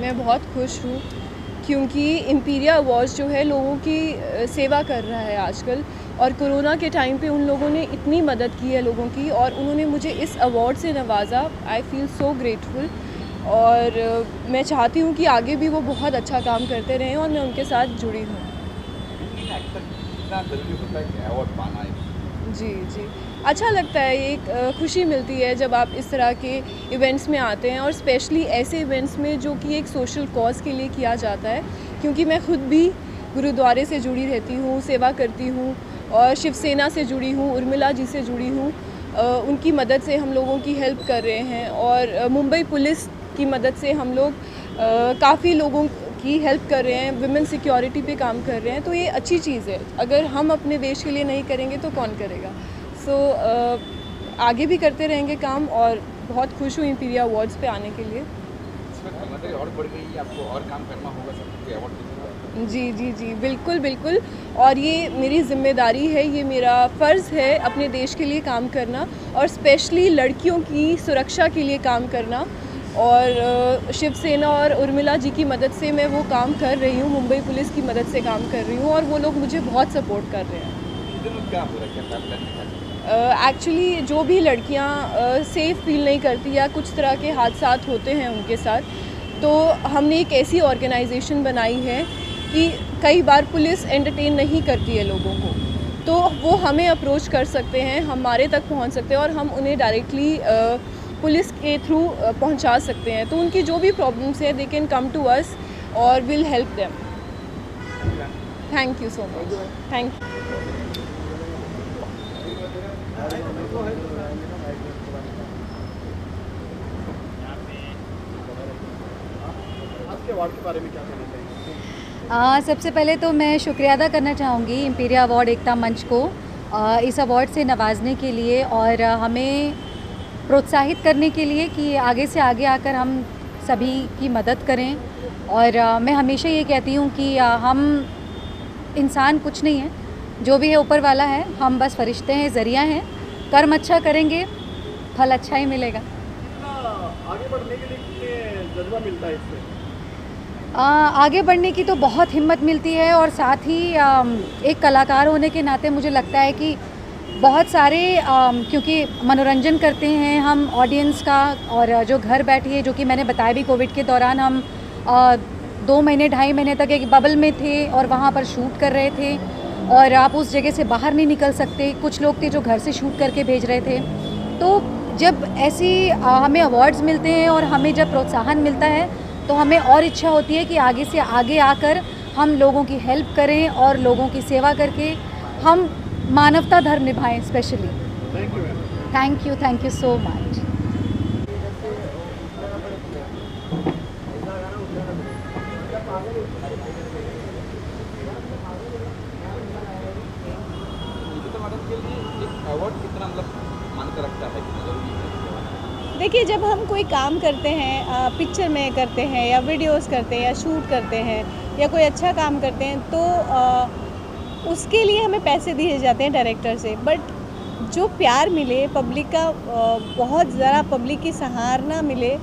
मैं बहुत खुश हूँ क्योंकि इम्पीरिया अवार्ड्स जो है लोगों की सेवा कर रहा है आजकल, और कोरोना के टाइम पे उन लोगों ने इतनी मदद की है लोगों की, और उन्होंने मुझे इस अवार्ड से नवाजा। आई फील सो ग्रेटफुल, और मैं चाहती हूँ कि आगे भी वो बहुत अच्छा काम करते रहें और मैं उनके साथ जुड़ी हूँ। जी जी, अच्छा लगता है, एक खुशी मिलती है जब आप इस तरह के इवेंट्स में आते हैं, और स्पेशली ऐसे इवेंट्स में जो कि एक सोशल कॉज के लिए किया जाता है, क्योंकि मैं खुद भी गुरुद्वारे से जुड़ी रहती हूँ, सेवा करती हूँ, और शिवसेना से जुड़ी हूँ, उर्मिला जी से जुड़ी हूँ। उनकी मदद से हम लोगों की हेल्प कर रहे हैं, और मुंबई पुलिस की मदद से हम लोग काफ़ी लोगों की हेल्प कर रहे हैं, विमेन सिक्योरिटी पे काम कर रहे हैं। तो ये अच्छी चीज़ है, अगर हम अपने देश के लिए नहीं करेंगे तो कौन करेगा। सो आगे भी करते रहेंगे काम, और बहुत खुश हूँ इम्पीरिया अवार्ड्स पे आने के लिए। और बढ़ गई, आपको और काम करना होगा, सबके अवार्ड। जी जी जी, बिल्कुल बिल्कुल, और ये मेरी ज़िम्मेदारी है, ये मेरा फ़र्ज़ है अपने देश के लिए काम करना, और स्पेशली लड़कियों की सुरक्षा के लिए काम करना। और शिवसेना और उर्मिला जी की मदद से मैं वो काम कर रही हूँ, मुंबई पुलिस की मदद से काम कर रही हूँ, और वो लोग मुझे बहुत सपोर्ट कर रहे हैं। क्या हो रहा है, क्या एक्चुअली जो भी लड़कियाँ सेफ़ फील नहीं करती या कुछ तरह के हादसा होते हैं उनके साथ, तो हमने एक ऐसी ऑर्गेनाइजेशन बनाई है कि कई बार पुलिस एंटरटेन नहीं करती है लोगों को, तो वो हमें अप्रोच कर सकते हैं, हमारे तक पहुंच सकते हैं, और हम उन्हें डायरेक्टली पुलिस के थ्रू पहुंचा सकते हैं। तो उनकी जो भी प्रॉब्लम्स हैं, they can come to us और will help them. Thank you so much. Thank you. आपके अवार्ड के बारे में क्या कहना चाहिए? सबसे पहले तो मैं शुक्रिया अदा करना चाहूँगी इम्पीरिया अवार्ड एकता मंच को इस अवार्ड से नवाजने के लिए, और हमें प्रोत्साहित करने के लिए कि आगे से आगे आकर हम सभी की मदद करें। और मैं हमेशा ये कहती हूँ कि हम इंसान कुछ नहीं है, जो भी है ऊपर वाला है, हम बस फरिश्ते हैं, ज़रिया हैं। कर्म अच्छा करेंगे, फल अच्छा ही मिलेगा। आगे बढ़ने के लिए कितने जज्बा मिलता है इससे? आगे बढ़ने की तो बहुत हिम्मत मिलती है, और साथ ही एक कलाकार होने के नाते मुझे लगता है कि बहुत सारे क्योंकि मनोरंजन करते हैं हम ऑडियंस का, और जो घर बैठी है, जो कि मैंने बताया भी कोविड के दौरान हम 2 महीने 2.5 महीने तक एक बबल में थे और वहाँ पर शूट कर रहे थे, और आप उस जगह से बाहर नहीं निकल सकते। कुछ लोग थे जो घर से शूट करके भेज रहे थे। तो जब ऐसी हमें अवार्ड्स मिलते हैं और हमें जब प्रोत्साहन मिलता है, तो हमें और इच्छा होती है कि आगे से आगे आकर हम लोगों की हेल्प करें, और लोगों की सेवा करके हम मानवता धर्म निभाएं specially. Thank you so much. Award कितना मानकर रखता है, कितना जरूरी है? देखिए, जब हम कोई काम करते हैं, पिक्चर में करते हैं या वीडियोस करते हैं या शूट करते हैं या कोई अच्छा काम करते हैं, तो उसके लिए हमें पैसे दिए जाते हैं डायरेक्टर से। बट जो प्यार मिले पब्लिक का, बहुत ज़रा पब्लिक की सराहना मिले,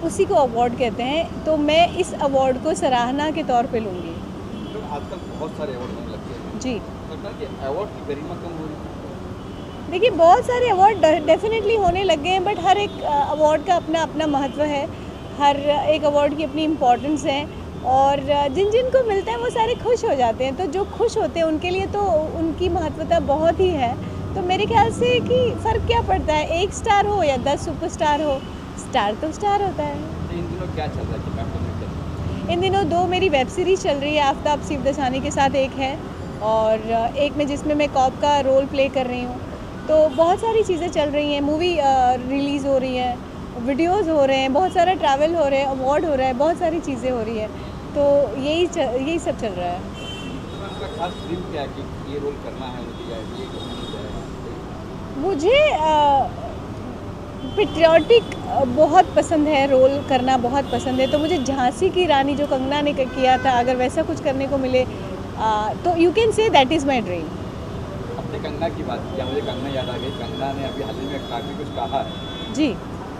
उसी को अवार्ड कहते हैं। तो मैं इस अवार्ड को सराहना के तौर पे लूँगी। तो आजकल बहुत सारे अवार्ड होने लग गए हैं, जी, लगता है कि अवार्ड की गरिमा कम हो रही है। देखिए, बहुत सारे अवार्ड डेफिनेटली होने लग गए हैं, बट हर एक अवार्ड का अपना अपना महत्व है, हर एक अवार्ड की अपनी इम्पोर्टेंस है, और जिन जिन को मिलता है वो सारे खुश हो जाते हैं। तो जो खुश होते हैं उनके लिए तो उनकी महत्वता बहुत ही है। तो मेरे ख्याल से कि फ़र्क क्या पड़ता है, 1 स्टार हो या 10 सुपरस्टार हो, स्टार तो स्टार होता है। तो इन दिनों क्या चल रहा है कि मैं आपको इन दिनों 2 मेरी वेब सीरीज़ चल रही है, आफ्ताब शिवदसानी के साथ एक है, और एक में जिसमें मैं कॉप का रोल प्ले कर रही हूँ। तो बहुत सारी चीज़ें चल रही हैं, मूवी रिलीज़ हो रही है, वीडियोज़ हो रहे हैं, बहुत सारा ट्रैवल हो रहा है, अवार्ड हो रहा है, बहुत सारी चीज़ें हो रही है। तो यही सब चल रहा है। आपका खास ड्रीम क्या है कि ये रोल करना है मुझे, या ये करना है? मुझे पेट्रियाटिक बहुत पसंद है, रोल करना बहुत पसंद है। तो मुझे झांसी की रानी जो कंगना ने किया था, अगर वैसा कुछ करने को मिले, तो you can say that is my dream. आपने कंगना की बात किया, मुझे कंगना याद आ गई। कंगना ने अभी हाल ही में काफ़ी कुछ कहा है। जी।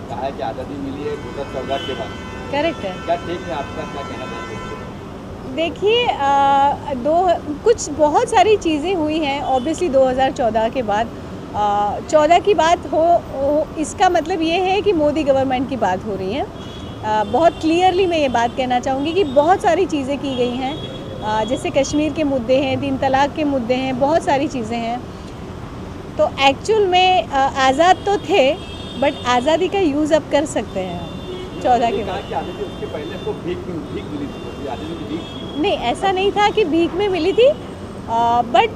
कहा है कि आज़ादी मिली है 2014 के बाद, करेक्ट है। क्या टेक है आपका, क्या कहना चाहेंगे? देखिए कुछ बहुत सारी चीज़ें हुई हैं ऑब्वियसली 2014 के बाद। 14 की बात हो इसका मतलब ये है कि मोदी गवर्नमेंट की बात हो रही है। बहुत क्लियरली मैं ये बात कहना चाहूँगी कि बहुत सारी चीज़ें की गई हैं, जैसे कश्मीर के मुद्दे हैं, 3 तलाक के मुद्दे हैं, बहुत सारी चीज़ें हैं। तो एक्चुअल में आज़ाद तो थे बट आज़ादी का यूज़ अब कर सकते हैं हम 14 के बाद। उसके पहले तो भीख मिली थी, आज़ादी की भीख थी। नहीं, ऐसा नहीं था कि भीख में मिली थी, बट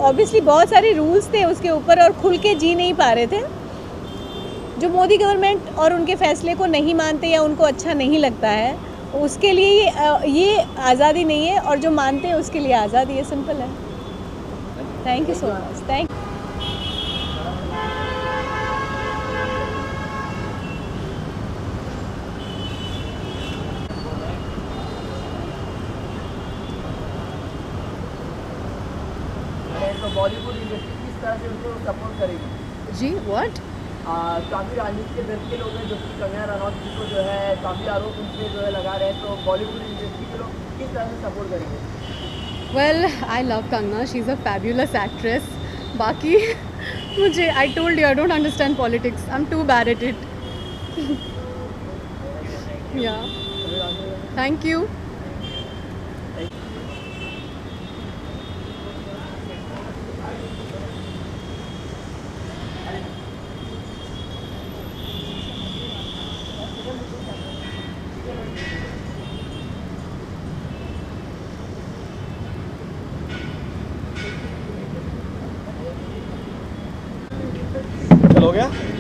ऑब्वियसली बहुत सारे रूल्स थे उसके ऊपर और खुल के जी नहीं पा रहे थे। जो मोदी गवर्नमेंट और उनके फैसले को नहीं मानते या उनको अच्छा नहीं लगता है, उसके लिए ये आज़ादी नहीं है, और जो मानते हैं उसके लिए आज़ादी है। सिंपल है। Thank you so much. Thank तो बॉलीवुड इंडस्ट्री किस तरह से उनको सपोर्ट करेगी? जी व्हाट? काफ़ी राजनीति के दल के लोग हैं जो कि कंगना रनौत जी को जो है काफ़ी आरोप उनके जो है लगा रहे हैं, तो बॉलीवुड इंडस्ट्री के लोग किस तरह से सपोर्ट करेंगे? Well I love Kangana, she is a fabulous actress. बाकी मुझे I told you I don't understand politics, I am too bad at it. या थैंक यू। चल हो गया।